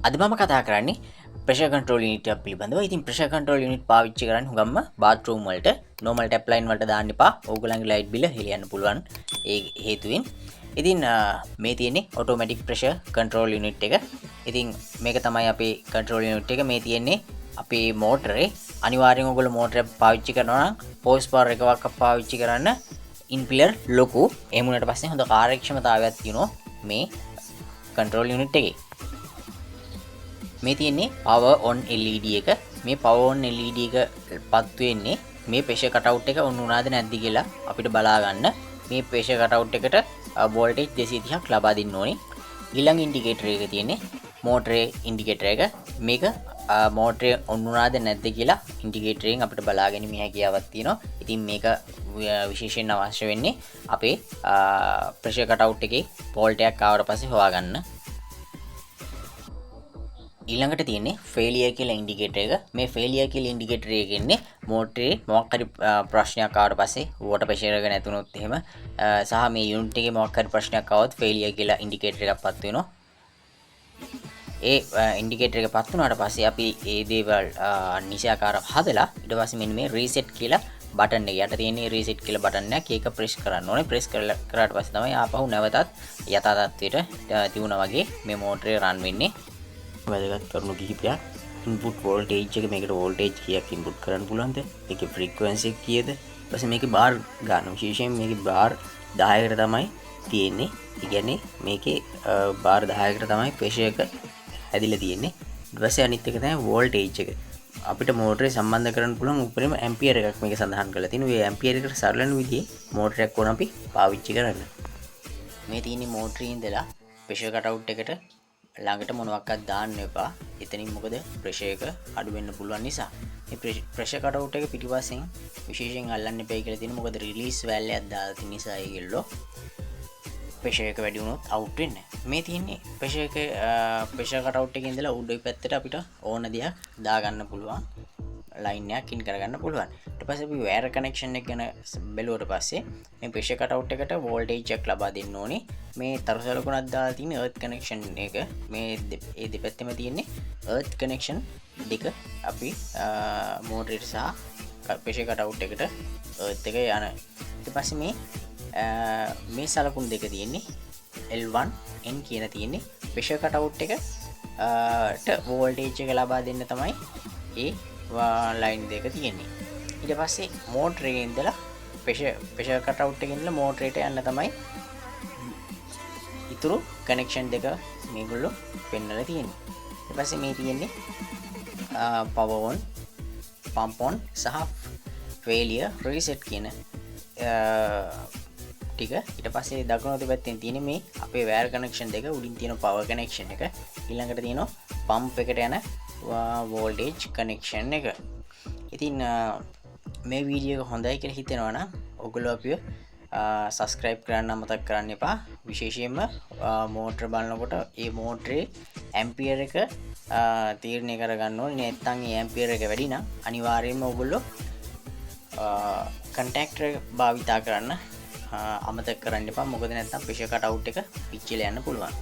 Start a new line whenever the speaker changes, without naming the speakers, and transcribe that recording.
අද මම කතා කරන්නේ ප්‍රෙෂර් කන්ට්‍රෝල් යුනිට් එකක් පිළිබඳව. ඉතින් ප්‍රෙෂර් කන්ට්‍රෝල් යුනිට් පාවිච්චි කරන්නේ හුඟක්ම බාත් รู ම් වලට normal tap line වලට දාන්න එපා. ඕගොල්ලන්ගේ ලයිට් බිල හෙලියන්න පුළුවන් ඒ හේතුවෙන්. ඉතින් මේ තියෙන්නේ automatic pressure control unit එක. ඉතින් මේක තමයි අපේ control unit එක. මේ තියෙන්නේ අපේ මෝටරේ. අනිවාර්යෙන් ඔයගොල්ලෝ මෝටරය පාවිච්චි කරනවා නම් horse power එකක් පාවිච්චි කරන්න ඉම්පිලර් ලොකු. එහෙම වුණාට පස්සේ හොඳ කාර්යක්ෂමතාවයක් තියෙනවා මේ control unit එකේ. මේ තියෙන්නේ power on LED එක. මේ power on LED එක පත් වෙන්නේ මේ pressure cutout එක ඔන් වුණාද නැද්ද කියලා අපිට බලා ගන්න. මේ pressure cutout එකට voltage 230ක් ලබා දෙන්න ඕනේ. ඊළඟ ඉන්ඩිකේටර් එක තියෙන්නේ මෝටරේ ඉන්ඩිකේටර් එක. මේක මෝටරේ ඔන් වුණාද නැද්ද කියලා ඉන්ඩිකේටරෙන් අපිට බලා ගැනීම හැකියාවක් තියෙනවා. ඉතින් මේක විශේෂයෙන් අවශ්‍ය වෙන්නේ අපේ pressure cutout එකේ fault එකක් ආවට පස්සේ හොයාගන්න. ඊළඟට තියෙන්නේ failure කියලා ඉන්ඩිකේටර් එක. මේ failure කියලා ඉන්ඩිකේටර් එක ඉන්නේ මෝටරේ මොකක් හරි ප්‍රශ්නයක් ආවට පස්සේ water pressure එක නැතුනොත් එහෙම සහ මේ යුනිට් එකේ මොකක් හරි ප්‍රශ්නයක් ආවොත් failure කියලා ඉන්ඩිකේටර් එකක් පත් වෙනවා. ඒ ඉන්ඩිකේටර් එක පත් වුණාට පස්සේ අපි ඒ දේවල් නිසියාකාරව හදලා ඊට පස්සේ මෙන්න මේ reset කියලා බටන් එක යට තියෙන reset කියලා බටන් එකක් ඒක ප්‍රෙස් කරන්න ඕනේ. ප්‍රෙස් කරාට පස්සේ තමයි ආපහු නැවතත් යථා තත්ත්වයට තියුණා වගේ මේ මෝටරේ රන් වෙන්නේ. වැදගත් කරුණු කිහිපයක්. ඉන්පුට් වෝල්ටේජ් එක මේකට වෝල්ටේජ් කීයක් ඉන්පුට් කරන්න පුළුවන්ද? ඒකේ ෆ්‍රීකවන්සි එක කීයද? ඊපස්සේ මේකේ බාර් ගන්න. විශේෂයෙන් මේකේ බාර් 10කට තමයි තියෙන්නේ. ඒ කියන්නේ මේකේ බාර් 10කට තමයි ප්‍රෙෂර් එක හැදිලා තියෙන්නේ. ඊට පස්සේ අනිත් එක තමයි වෝල්ටේජ් එක. අපිට මෝටරේ සම්බන්ධ කරන්න පුළුවන් උපරිම ඇම්පියර් එකක් මේක සඳහන් කරලා තියෙනවා. මේ ඇම්පියර් එකට සරලන විදිහේ මෝටරයක් ඕන අපි පාවිච්චි කරන්න. මේ තියෙන්නේ මෝටරේ ඉඳලා ප්‍රෙෂර් කටවුට් එකට ළඟට මොනවක්වත් දාන්න එපා. එතනින් මොකද ප්‍රෙෂර් එක අඩු වෙන්න පුළුවන් නිසා. මේ ප්‍රෙෂර් කටවුට් එක පිටිපස්සෙන් විශේෂයෙන් අල්ලන්න එපා කියලා තියෙනවා. මොකද රිලීස් වැල් එකක් දාලා තියෙන නිසා ඒගොල්ලෝ ප්‍රෙෂර් එක වැඩි වුණොත් අවුට් වෙන්නේ. මේ තියෙන්නේ ප්‍රෙෂර් කටවුට් එකේ ඉඳලා උඩ පැත්තට අපිට ඕන දෙයක් දාගන්න පුළුවන්. ලයින් එකක් ඉන් කරගන්න පුළුවන්. ඊට පස්සේ අපි වයර් කනෙක්ෂන් එක ගැන බැලුවට පස්සේ මේ ප්‍රෙෂර් කටවුට් එකට වෝල්ටේජ් එකක් ලබා දෙන්න ඕනේ. මේ තරසලකුණක් දාලා තියෙන එර්ත් කනෙක්ෂන් එක මේ ඒ දෙපැත්තෙම තියෙන්නේ එර්ත් කනෙක්ෂන් දෙක අපි මෝටරේට සහ ප්‍රෙෂර් කටවුට් එකට එර්ත් එක යන. ඊට පස්සේ මේ සලකුණු දෙක තියෙන්නේ L1 N කියන තියෙන්නේ ප්‍රෙෂර් කටවුට් එකට වෝල්ටේජ් එක ලබා දෙන්න තමයි ඒ ලයින් දෙක තියෙන්නේ. ඊට පස්සේ මෝටරේ ඉඳලා ප්‍රෙෂර් කටවුට් එකේ ඉඳලා මෝටරේට යන්න තමයි ඉතුරු කනෙක්ෂන් දෙක මේගොල්ලෝ පෙන්නලා තියෙන්නේ. ඊට පස්සේ මේ තියෙන්නේ power on, pump on සහ failure reset කියන ටික. ඊට පස්සේ දකුණු අත පැත්තෙන් තියෙන්නේ මේ අපේ වයර් කනෙක්ෂන් දෙක. උඩින් තියෙන power කනෙක්ෂන් එක. ඊළඟට තියෙනවා පම්ප් එකට යන වෝල්ටේජ් කනෙක්ෂන් එක. ඉතින් මේ වීඩියෝ එක හොඳයි කියලා හිතෙනවා නම් ඔයගොල්ලෝ අපිව සබස්ක්‍රයිබ් කරන්න අමතක කරන්න එපා. විශේෂයෙන්ම මෝටර බලනකොට ඒ මෝටරේ ඇම්පියර් එක තීරණය කරගන්න ඕනේ. නැත්නම් ඒ ඇම්පියර් එක වැඩි නම් අනිවාර්යයෙන්ම ඔයගොල්ලෝ කන්ටැක්ටර් භාවිතා කරන්න අමතක කරන්න එපා. මොකද නැත්නම් ප්‍රෙෂර් කටවුට් එක පිච්චිලා යන්න පුළුවන්.